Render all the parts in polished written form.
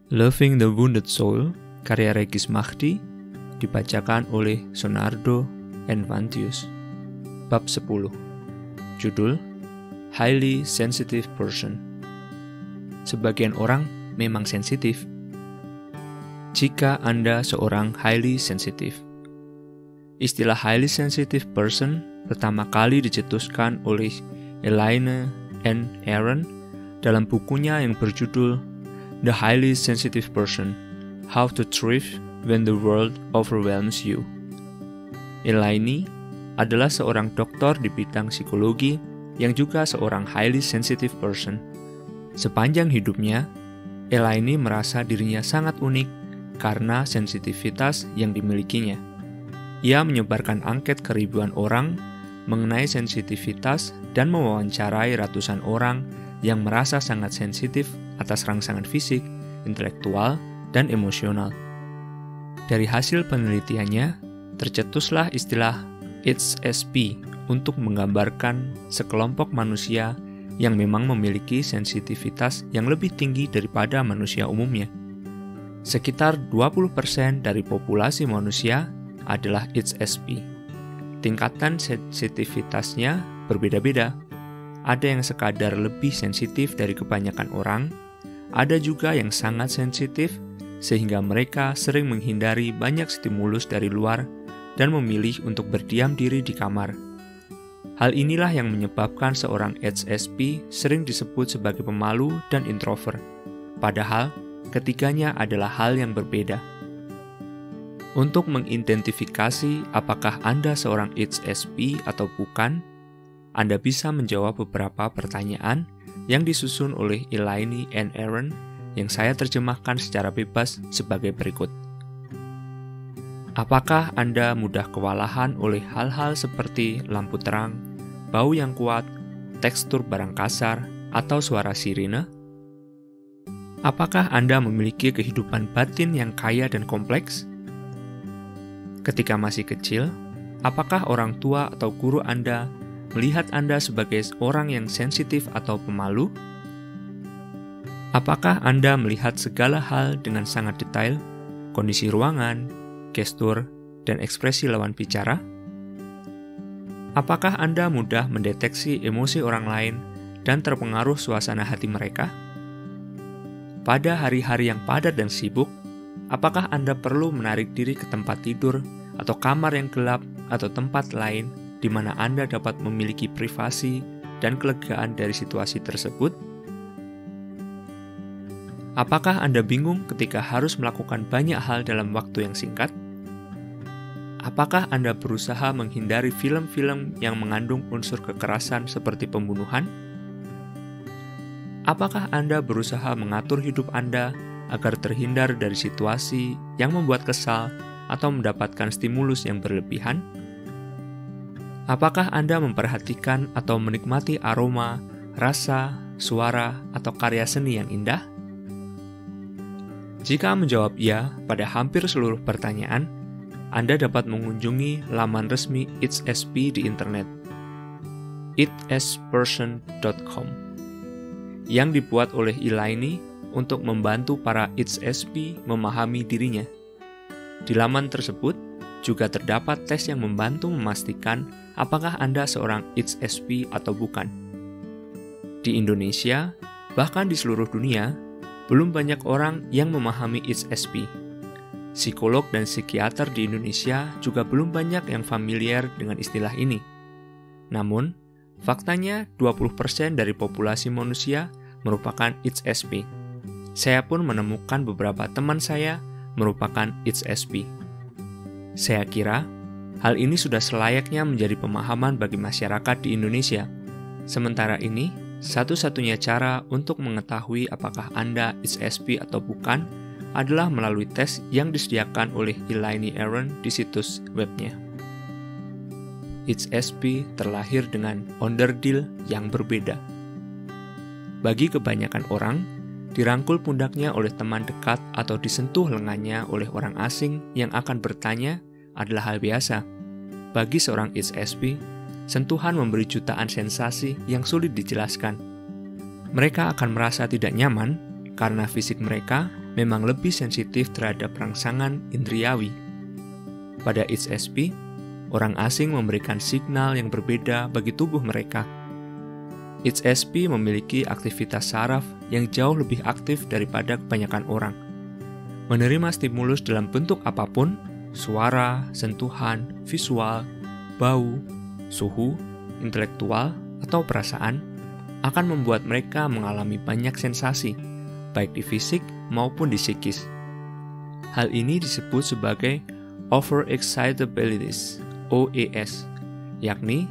Loving the Wounded Soul, karya Regis Mahdi, dibacakan oleh Sonardo Envantius. Bab 10. Judul, Highly Sensitive Person. Sebagian orang memang sensitif. Jika Anda seorang highly sensitive. Istilah highly sensitive person pertama kali dicetuskan oleh Elaine N. Aron dalam bukunya yang berjudul The Highly Sensitive Person, How to Thrive When the World Overwhelms You. Elaine adalah seorang doktor di bidang psikologi yang juga seorang highly sensitive person. Sepanjang hidupnya, Elaine merasa dirinya sangat unik karena sensitivitas yang dimilikinya. Ia menyebarkan angket ke ribuan orang mengenai sensitivitas dan mewawancarai ratusan orang yang merasa sangat sensitif atas rangsangan fisik, intelektual, dan emosional. Dari hasil penelitiannya, tercetuslah istilah HSP untuk menggambarkan sekelompok manusia yang memang memiliki sensitivitas yang lebih tinggi daripada manusia umumnya. Sekitar 20% dari populasi manusia adalah HSP. Tingkatan sensitivitasnya berbeda-beda. Ada yang sekadar lebih sensitif dari kebanyakan orang, ada juga yang sangat sensitif sehingga mereka sering menghindari banyak stimulus dari luar dan memilih untuk berdiam diri di kamar. Hal inilah yang menyebabkan seorang HSP sering disebut sebagai pemalu dan introvert, padahal ketiganya adalah hal yang berbeda. Untuk mengidentifikasi apakah Anda seorang HSP atau bukan, Anda bisa menjawab beberapa pertanyaan yang disusun oleh Elaine N. Aron yang saya terjemahkan secara bebas sebagai berikut. Apakah Anda mudah kewalahan oleh hal-hal seperti lampu terang, bau yang kuat, tekstur barang kasar, atau suara sirine? Apakah Anda memiliki kehidupan batin yang kaya dan kompleks? Ketika masih kecil, apakah orang tua atau guru Anda melihat Anda sebagai orang yang sensitif atau pemalu? Apakah Anda melihat segala hal dengan sangat detail, kondisi ruangan, gestur, dan ekspresi lawan bicara? Apakah Anda mudah mendeteksi emosi orang lain dan terpengaruh suasana hati mereka? Pada hari-hari yang padat dan sibuk, apakah Anda perlu menarik diri ke tempat tidur atau kamar yang gelap atau tempat lain di mana Anda dapat memiliki privasi dan kelegaan dari situasi tersebut? Apakah Anda bingung ketika harus melakukan banyak hal dalam waktu yang singkat? Apakah Anda berusaha menghindari film-film yang mengandung unsur kekerasan seperti pembunuhan? Apakah Anda berusaha mengatur hidup Anda agar terhindar dari situasi yang membuat kesal atau mendapatkan stimulus yang berlebihan? Apakah Anda memperhatikan atau menikmati aroma, rasa, suara, atau karya seni yang indah? Jika menjawab ya pada hampir seluruh pertanyaan, Anda dapat mengunjungi laman resmi HSP di internet, hsperson.com, yang dibuat oleh Elaine untuk membantu para HSP memahami dirinya. Di laman tersebut juga terdapat tes yang membantu memastikan apakah Anda seorang HSP atau bukan. Di Indonesia, bahkan di seluruh dunia, belum banyak orang yang memahami HSP. Psikolog dan psikiater di Indonesia juga belum banyak yang familiar dengan istilah ini. Namun, faktanya 20% dari populasi manusia merupakan HSP. Saya pun menemukan beberapa teman saya merupakan HSP. Saya kira, hal ini sudah selayaknya menjadi pemahaman bagi masyarakat di Indonesia. Sementara ini, satu-satunya cara untuk mengetahui apakah Anda HSP atau bukan adalah melalui tes yang disediakan oleh Elaine Aron di situs webnya. HSP terlahir dengan onderdil yang berbeda. Bagi kebanyakan orang, dirangkul pundaknya oleh teman dekat atau disentuh lengannya oleh orang asing yang akan bertanya adalah hal biasa. Bagi seorang HSP, sentuhan memberi jutaan sensasi yang sulit dijelaskan. Mereka akan merasa tidak nyaman karena fisik mereka memang lebih sensitif terhadap rangsangan indriawi. Pada HSP, orang asing memberikan signal yang berbeda bagi tubuh mereka. HSP memiliki aktivitas saraf yang jauh lebih aktif daripada kebanyakan orang. Menerima stimulus dalam bentuk apapun, suara, sentuhan, visual, bau, suhu, intelektual, atau perasaan, akan membuat mereka mengalami banyak sensasi, baik di fisik maupun di psikis. Hal ini disebut sebagai overexcitabilities, OES, yakni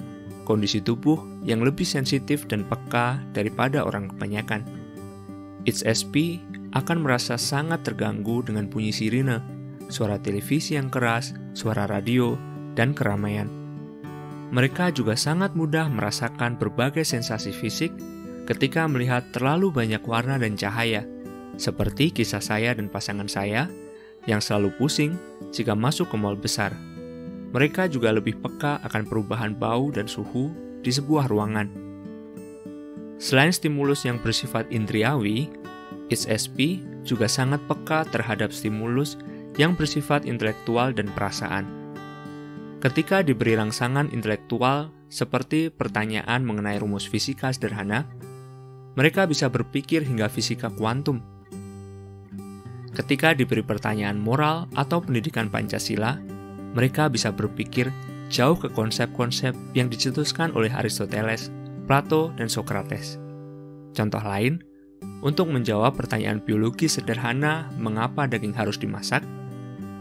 kondisi tubuh yang lebih sensitif dan peka daripada orang kebanyakan. HSP akan merasa sangat terganggu dengan bunyi sirine, suara televisi yang keras, suara radio, dan keramaian. Mereka juga sangat mudah merasakan berbagai sensasi fisik ketika melihat terlalu banyak warna dan cahaya, seperti kisah saya dan pasangan saya yang selalu pusing jika masuk ke mal besar. Mereka juga lebih peka akan perubahan bau dan suhu di sebuah ruangan. Selain stimulus yang bersifat indriawi, HSP juga sangat peka terhadap stimulus yang bersifat intelektual dan perasaan. Ketika diberi rangsangan intelektual seperti pertanyaan mengenai rumus fisika sederhana, mereka bisa berpikir hingga fisika kuantum. Ketika diberi pertanyaan moral atau pendidikan Pancasila, mereka bisa berpikir jauh ke konsep-konsep yang dicetuskan oleh Aristoteles, Plato, dan Socrates. Contoh lain, untuk menjawab pertanyaan biologi sederhana mengapa daging harus dimasak,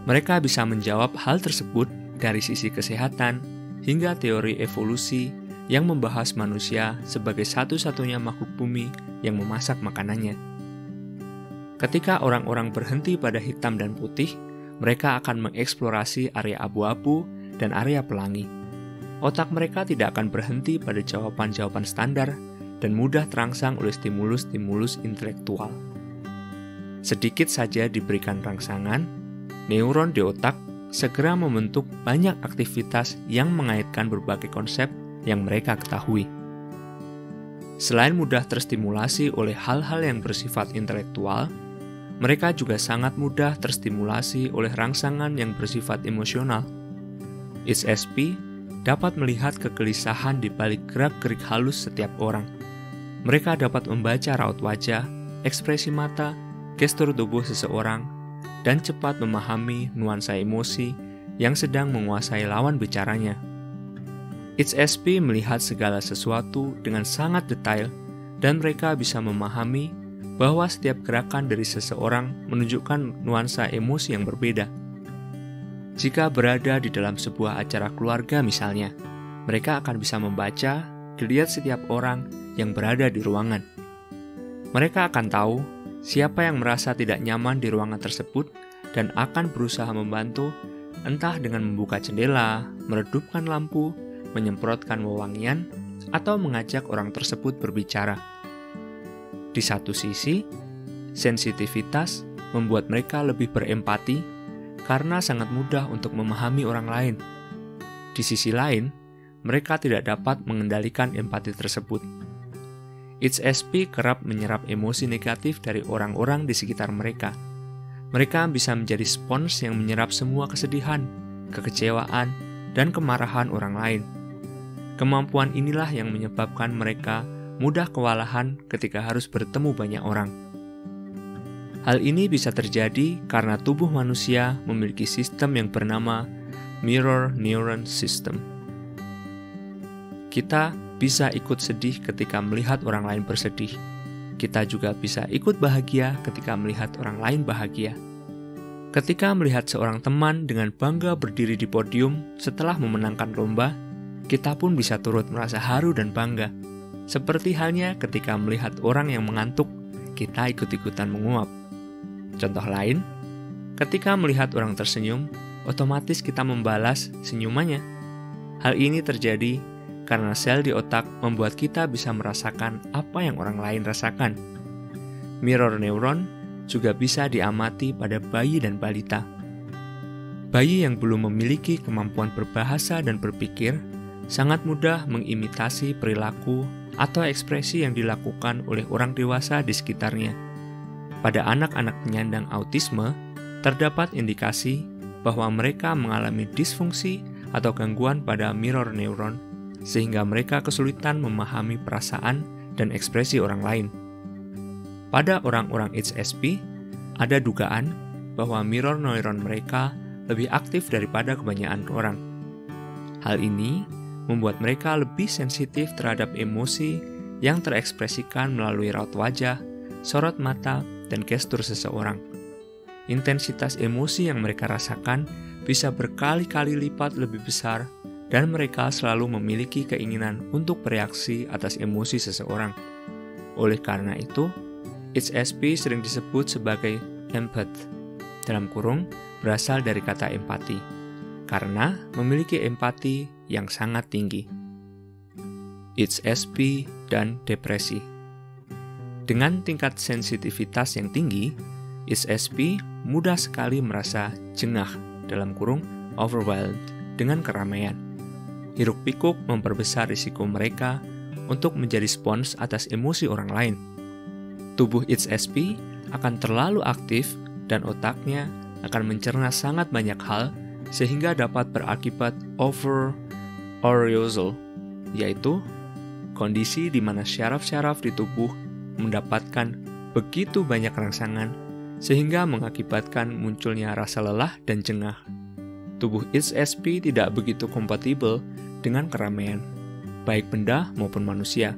mereka bisa menjawab hal tersebut dari sisi kesehatan hingga teori evolusi yang membahas manusia sebagai satu-satunya makhluk bumi yang memasak makanannya. Ketika orang-orang berhenti pada hitam dan putih, mereka akan mengeksplorasi area abu-abu dan area pelangi. Otak mereka tidak akan berhenti pada jawaban-jawaban standar dan mudah terangsang oleh stimulus-stimulus intelektual. Sedikit saja diberikan rangsangan, neuron di otak segera membentuk banyak aktivitas yang mengaitkan berbagai konsep yang mereka ketahui. Selain mudah terstimulasi oleh hal-hal yang bersifat intelektual, mereka juga sangat mudah terstimulasi oleh rangsangan yang bersifat emosional. HSP dapat melihat kegelisahan di balik gerak-gerik halus setiap orang. Mereka dapat membaca raut wajah, ekspresi mata, gestur tubuh seseorang, dan cepat memahami nuansa emosi yang sedang menguasai lawan bicaranya. HSP melihat segala sesuatu dengan sangat detail, dan mereka bisa memahami bahwa setiap gerakan dari seseorang menunjukkan nuansa emosi yang berbeda. Jika berada di dalam sebuah acara keluarga misalnya, mereka akan bisa membaca geliat setiap orang yang berada di ruangan. Mereka akan tahu siapa yang merasa tidak nyaman di ruangan tersebut dan akan berusaha membantu, entah dengan membuka jendela, meredupkan lampu, menyemprotkan wewangian, atau mengajak orang tersebut berbicara. Di satu sisi, sensitivitas membuat mereka lebih berempati karena sangat mudah untuk memahami orang lain. Di sisi lain, mereka tidak dapat mengendalikan empati tersebut. HSP kerap menyerap emosi negatif dari orang-orang di sekitar mereka. Mereka bisa menjadi spons yang menyerap semua kesedihan, kekecewaan, dan kemarahan orang lain. Kemampuan inilah yang menyebabkan mereka mudah kewalahan ketika harus bertemu banyak orang. Hal ini bisa terjadi karena tubuh manusia memiliki sistem yang bernama mirror neuron system. Kita bisa ikut sedih ketika melihat orang lain bersedih. Kita juga bisa ikut bahagia ketika melihat orang lain bahagia. Ketika melihat seorang teman dengan bangga berdiri di podium setelah memenangkan lomba, kita pun bisa turut merasa haru dan bangga. Seperti halnya ketika melihat orang yang mengantuk, kita ikut-ikutan menguap. Contoh lain, ketika melihat orang tersenyum, otomatis kita membalas senyumannya. Hal ini terjadi karena sel di otak membuat kita bisa merasakan apa yang orang lain rasakan. Mirror neuron juga bisa diamati pada bayi dan balita. Bayi yang belum memiliki kemampuan berbahasa dan berpikir sangat mudah mengimitasi perilaku atau ekspresi yang dilakukan oleh orang dewasa di sekitarnya. Pada anak-anak penyandang autisme, terdapat indikasi bahwa mereka mengalami disfungsi atau gangguan pada mirror neuron, sehingga mereka kesulitan memahami perasaan dan ekspresi orang lain. Pada orang-orang HSP, ada dugaan bahwa mirror neuron mereka lebih aktif daripada kebanyakan orang. Hal ini membuat mereka lebih sensitif terhadap emosi yang terekspresikan melalui raut wajah, sorot mata, dan gestur seseorang. Intensitas emosi yang mereka rasakan bisa berkali-kali lipat lebih besar, dan mereka selalu memiliki keinginan untuk bereaksi atas emosi seseorang. Oleh karena itu, HSP sering disebut sebagai empath, dalam kurung berasal dari kata empati, karena memiliki empati yang sangat tinggi. HSP dan depresi. Dengan tingkat sensitivitas yang tinggi, HSP mudah sekali merasa jengah, dalam kurung overwhelmed, dengan keramaian. Hiruk-pikuk memperbesar risiko mereka untuk menjadi spons atas emosi orang lain. Tubuh HSP akan terlalu aktif dan otaknya akan mencerna sangat banyak hal sehingga dapat berakibat over-arousal, yaitu kondisi di mana syaraf-syaraf di tubuh mendapatkan begitu banyak rangsangan sehingga mengakibatkan munculnya rasa lelah dan jengah. Tubuh HSP tidak begitu kompatibel dengan keramaian, baik benda maupun manusia.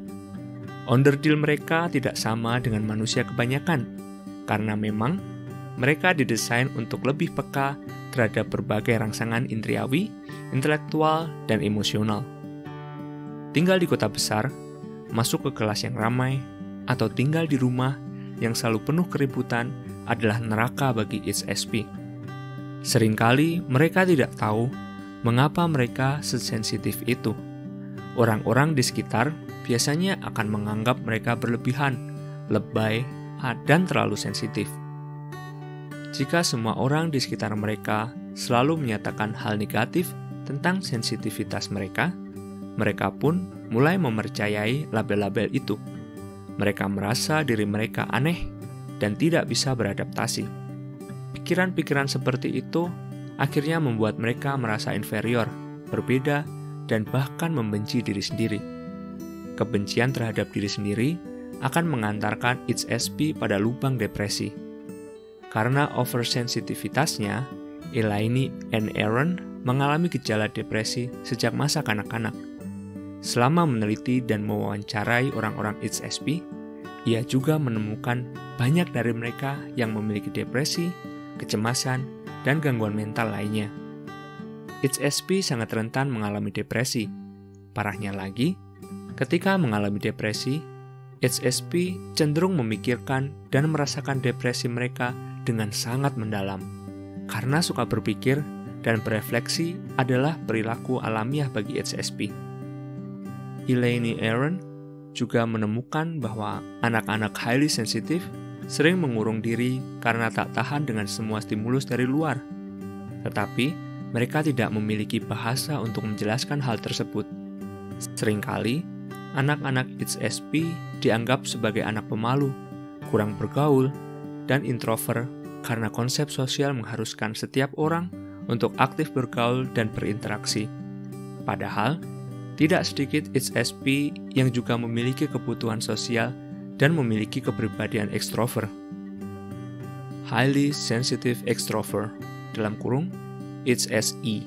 Onderdil mereka tidak sama dengan manusia kebanyakan, karena memang mereka didesain untuk lebih peka terhadap berbagai rangsangan indriawi, intelektual, dan emosional. Tinggal di kota besar, masuk ke kelas yang ramai, atau tinggal di rumah yang selalu penuh keributan adalah neraka bagi HSP. Seringkali mereka tidak tahu mengapa mereka sesensitif itu. Orang-orang di sekitar biasanya akan menganggap mereka berlebihan, lebay, dan terlalu sensitif. Jika semua orang di sekitar mereka selalu menyatakan hal negatif tentang sensitivitas mereka, mereka pun mulai mempercayai label-label itu. Mereka merasa diri mereka aneh dan tidak bisa beradaptasi. Pikiran-pikiran seperti itu akhirnya membuat mereka merasa inferior, berbeda, dan bahkan membenci diri sendiri. Kebencian terhadap diri sendiri akan mengantarkan HSP pada lubang depresi. Karena oversensitivitasnya, Elaine and Aaron mengalami gejala depresi sejak masa kanak-kanak. Selama meneliti dan mewawancarai orang-orang HSP, ia juga menemukan banyak dari mereka yang memiliki depresi, kecemasan, dan gangguan mental lainnya. HSP sangat rentan mengalami depresi. Parahnya lagi, ketika mengalami depresi, HSP cenderung memikirkan dan merasakan depresi mereka dengan sangat mendalam. Karena suka berpikir dan berefleksi adalah perilaku alamiah bagi HSP. Elaine Aaron juga menemukan bahwa anak-anak highly sensitive sering mengurung diri karena tak tahan dengan semua stimulus dari luar. Tetapi, mereka tidak memiliki bahasa untuk menjelaskan hal tersebut. Seringkali, anak-anak HSP dianggap sebagai anak pemalu, kurang bergaul, dan introvert karena konsep sosial mengharuskan setiap orang untuk aktif bergaul dan berinteraksi. Padahal, tidak sedikit HSP yang juga memiliki kebutuhan sosial dan memiliki kepribadian ekstrovert. Highly Sensitive Extrovert, dalam kurung HSE.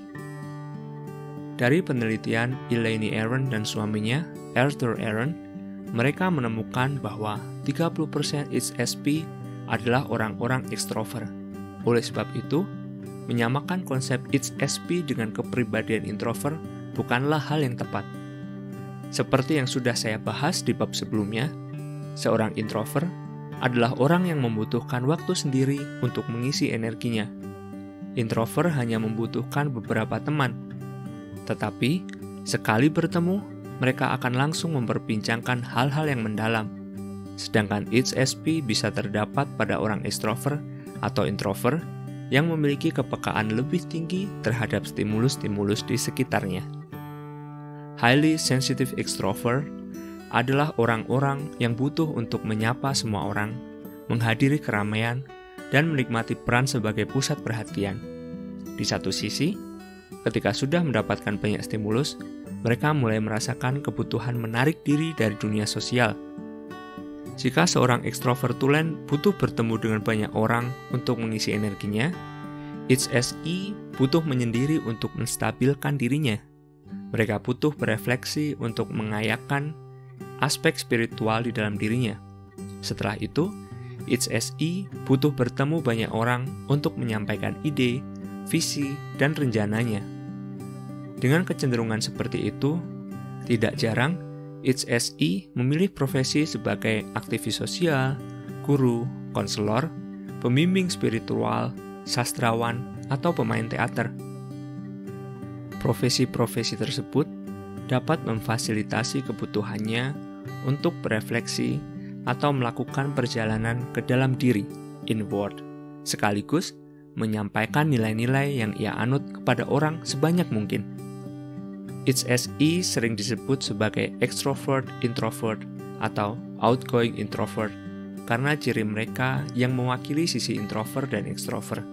Dari penelitian Elaine Aaron dan suaminya, Arthur Aaron, mereka menemukan bahwa 30% HSP adalah orang-orang ekstrovert. Oleh sebab itu, menyamakan konsep HSP dengan kepribadian introvert bukanlah hal yang tepat. Seperti yang sudah saya bahas di bab sebelumnya, seorang introvert adalah orang yang membutuhkan waktu sendiri untuk mengisi energinya. Introvert hanya membutuhkan beberapa teman, tetapi sekali bertemu, mereka akan langsung memperbincangkan hal-hal yang mendalam. Sedangkan HSP bisa terdapat pada orang ekstrovert atau introvert yang memiliki kepekaan lebih tinggi terhadap stimulus-stimulus di sekitarnya. Highly sensitive extrovert adalah orang-orang yang butuh untuk menyapa semua orang, menghadiri keramaian, dan menikmati peran sebagai pusat perhatian. Di satu sisi, ketika sudah mendapatkan banyak stimulus, mereka mulai merasakan kebutuhan menarik diri dari dunia sosial. Jika seorang ekstrovert tulen butuh bertemu dengan banyak orang untuk mengisi energinya, HSI butuh menyendiri untuk menstabilkan dirinya. Mereka butuh berefleksi untuk mengayakan aspek spiritual di dalam dirinya. Setelah itu, HSI butuh bertemu banyak orang untuk menyampaikan ide, visi, dan rencananya. Dengan kecenderungan seperti itu, tidak jarang HSI memilih profesi sebagai aktivis sosial, guru, konselor, pembimbing spiritual, sastrawan, atau pemain teater. Profesi-profesi tersebut dapat memfasilitasi kebutuhannya untuk berefleksi atau melakukan perjalanan ke dalam diri, inward, sekaligus menyampaikan nilai-nilai yang ia anut kepada orang sebanyak mungkin. HSI sering disebut sebagai extrovert introvert atau outgoing introvert karena ciri mereka yang mewakili sisi introvert dan extrovert.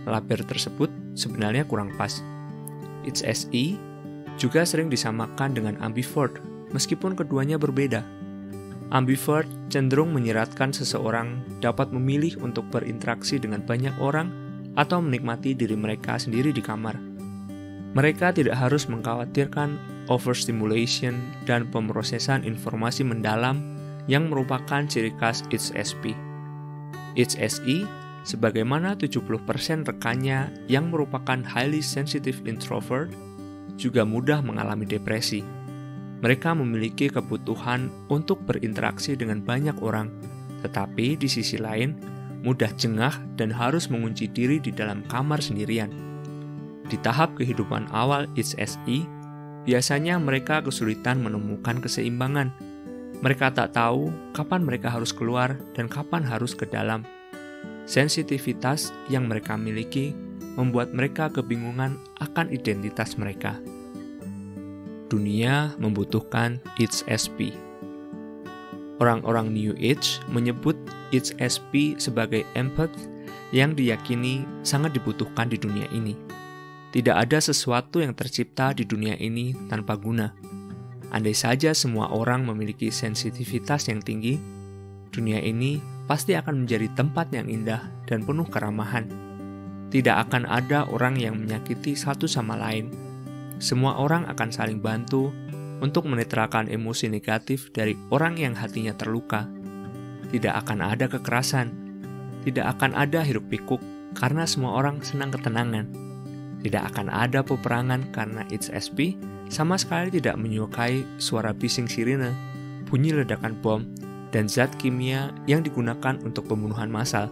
Label tersebut sebenarnya kurang pas. HSI juga sering disamakan dengan ambivert, meskipun keduanya berbeda. Ambivert cenderung menyeratkan seseorang dapat memilih untuk berinteraksi dengan banyak orang atau menikmati diri mereka sendiri di kamar. Mereka tidak harus mengkhawatirkan overstimulation dan pemrosesan informasi mendalam yang merupakan ciri khas HSP. HSI, sebagaimana 70% rekannya yang merupakan highly sensitive introvert, juga mudah mengalami depresi. Mereka memiliki kebutuhan untuk berinteraksi dengan banyak orang, tetapi di sisi lain, mudah jengah dan harus mengunci diri di dalam kamar sendirian. Di tahap kehidupan awal HSI, biasanya mereka kesulitan menemukan keseimbangan. Mereka tak tahu kapan mereka harus keluar dan kapan harus ke dalam. Sensitivitas yang mereka miliki membuat mereka kebingungan akan identitas mereka. Dunia membutuhkan HSP. Orang-orang New Age menyebut HSP sebagai empath yang diyakini sangat dibutuhkan di dunia ini. Tidak ada sesuatu yang tercipta di dunia ini tanpa guna. Andai saja semua orang memiliki sensitivitas yang tinggi, dunia ini pasti akan menjadi tempat yang indah dan penuh keramahan. Tidak akan ada orang yang menyakiti satu sama lain. Semua orang akan saling bantu untuk menetralkan emosi negatif dari orang yang hatinya terluka. Tidak akan ada kekerasan. Tidak akan ada hiruk-pikuk karena semua orang senang ketenangan. Tidak akan ada peperangan karena HSP sama sekali tidak menyukai suara bising sirine, bunyi ledakan bom, dan zat kimia yang digunakan untuk pembunuhan massal.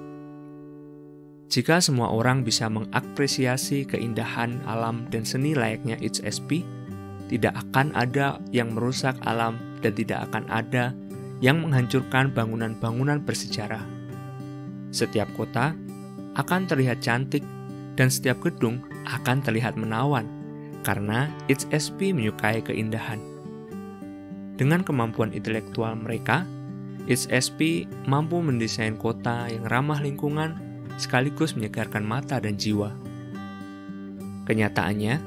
Jika semua orang bisa mengapresiasi keindahan alam dan seni layaknya HSP, tidak akan ada yang merusak alam dan tidak akan ada yang menghancurkan bangunan-bangunan bersejarah. Setiap kota akan terlihat cantik dan setiap gedung akan terlihat menawan karena HSP menyukai keindahan. Dengan kemampuan intelektual mereka, HSP mampu mendesain kota yang ramah lingkungan sekaligus menyegarkan mata dan jiwa. Kenyataannya,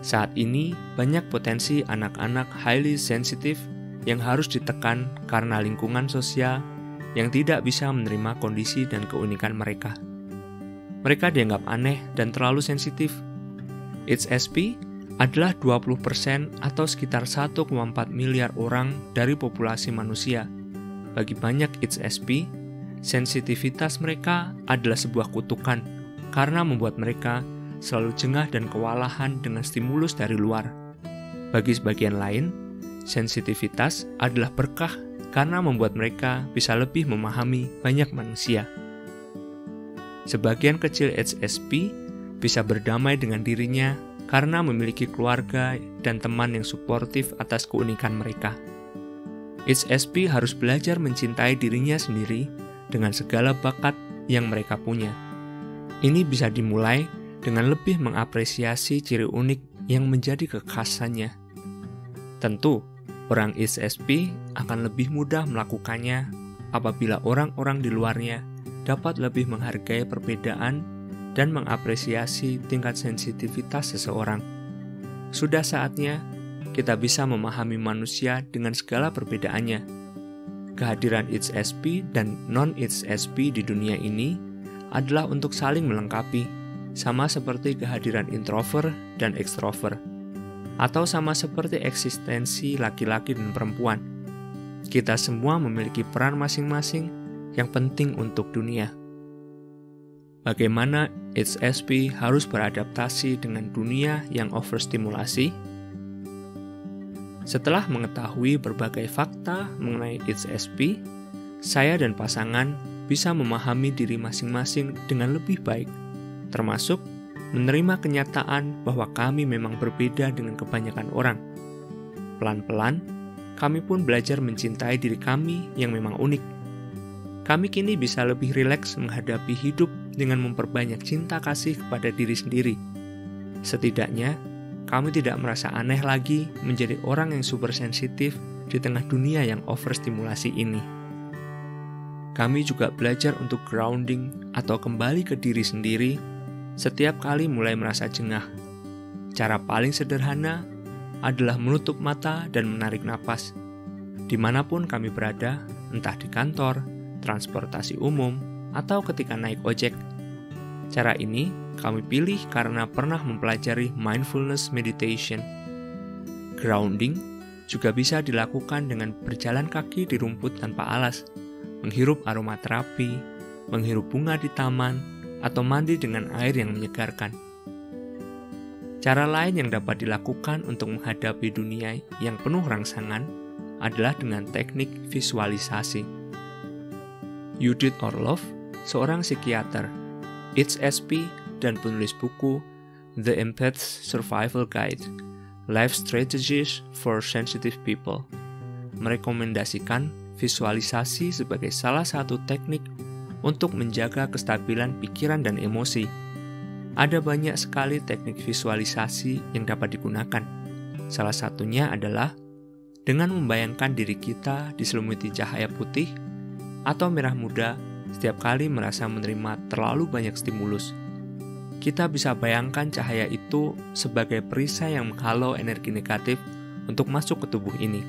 saat ini banyak potensi anak-anak highly sensitive yang harus ditekan karena lingkungan sosial yang tidak bisa menerima kondisi dan keunikan mereka. Mereka dianggap aneh dan terlalu sensitif. HSP adalah 20% atau sekitar 1,4 miliar orang dari populasi manusia. Bagi banyak HSP, sensitivitas mereka adalah sebuah kutukan karena membuat mereka selalu jengah dan kewalahan dengan stimulus dari luar. Bagi sebagian lain, sensitivitas adalah berkah karena membuat mereka bisa lebih memahami banyak manusia. Sebagian kecil HSP bisa berdamai dengan dirinya karena memiliki keluarga dan teman yang suportif atas keunikan mereka. HSP harus belajar mencintai dirinya sendiri dengan segala bakat yang mereka punya. Ini bisa dimulai dengan lebih mengapresiasi ciri unik yang menjadi kekhasannya. Tentu, orang HSP akan lebih mudah melakukannya apabila orang-orang di luarnya dapat lebih menghargai perbedaan dan mengapresiasi tingkat sensitivitas seseorang. Sudah saatnya kita bisa memahami manusia dengan segala perbedaannya. Kehadiran HSP dan non-HSP di dunia ini adalah untuk saling melengkapi, sama seperti kehadiran introvert dan extrovert, atau sama seperti eksistensi laki-laki dan perempuan. Kita semua memiliki peran masing-masing yang penting untuk dunia. Bagaimana HSP harus beradaptasi dengan dunia yang overstimulasi? Setelah mengetahui berbagai fakta mengenai HSP, saya dan pasangan bisa memahami diri masing-masing dengan lebih baik, termasuk menerima kenyataan bahwa kami memang berbeda dengan kebanyakan orang. Pelan-pelan, kami pun belajar mencintai diri kami yang memang unik. Kami kini bisa lebih rileks menghadapi hidup dengan memperbanyak cinta kasih kepada diri sendiri. Setidaknya, kami tidak merasa aneh lagi menjadi orang yang super sensitif di tengah dunia yang overstimulasi ini. Kami juga belajar untuk grounding atau kembali ke diri sendiri setiap kali mulai merasa jengah. Cara paling sederhana adalah menutup mata dan menarik napas. Dimanapun kami berada, entah di kantor, transportasi umum, atau ketika naik ojek. Cara ini kami pilih karena pernah mempelajari mindfulness meditation. Grounding juga bisa dilakukan dengan berjalan kaki di rumput tanpa alas, menghirup aromaterapi, menghirup bunga di taman, atau mandi dengan air yang menyegarkan. Cara lain yang dapat dilakukan untuk menghadapi dunia yang penuh rangsangan adalah dengan teknik visualisasi. Judith Orloff, seorang psikiater, HSP, dan penulis buku The Empath's Survival Guide, Life Strategies for Sensitive People, merekomendasikan visualisasi sebagai salah satu teknik untuk menjaga kestabilan pikiran dan emosi. Ada banyak sekali teknik visualisasi yang dapat digunakan. Salah satunya adalah dengan membayangkan diri kita diselimuti cahaya putih atau merah muda setiap kali merasa menerima terlalu banyak stimulus. Kita bisa bayangkan cahaya itu sebagai perisai yang menghalau energi negatif untuk masuk ke tubuh ini.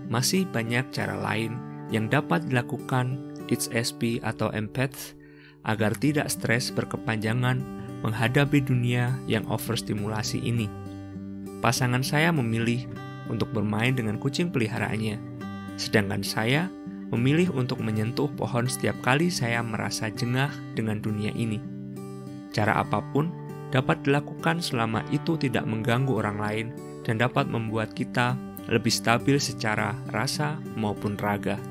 Masih banyak cara lain yang dapat dilakukan HSP atau empath agar tidak stres berkepanjangan menghadapi dunia yang overstimulasi ini. Pasangan saya memilih untuk bermain dengan kucing peliharaannya, sedangkan saya memilih untuk menyentuh pohon setiap kali saya merasa jengah dengan dunia ini. Cara apapun dapat dilakukan selama itu tidak mengganggu orang lain dan dapat membuat kita lebih stabil secara rasa maupun raga.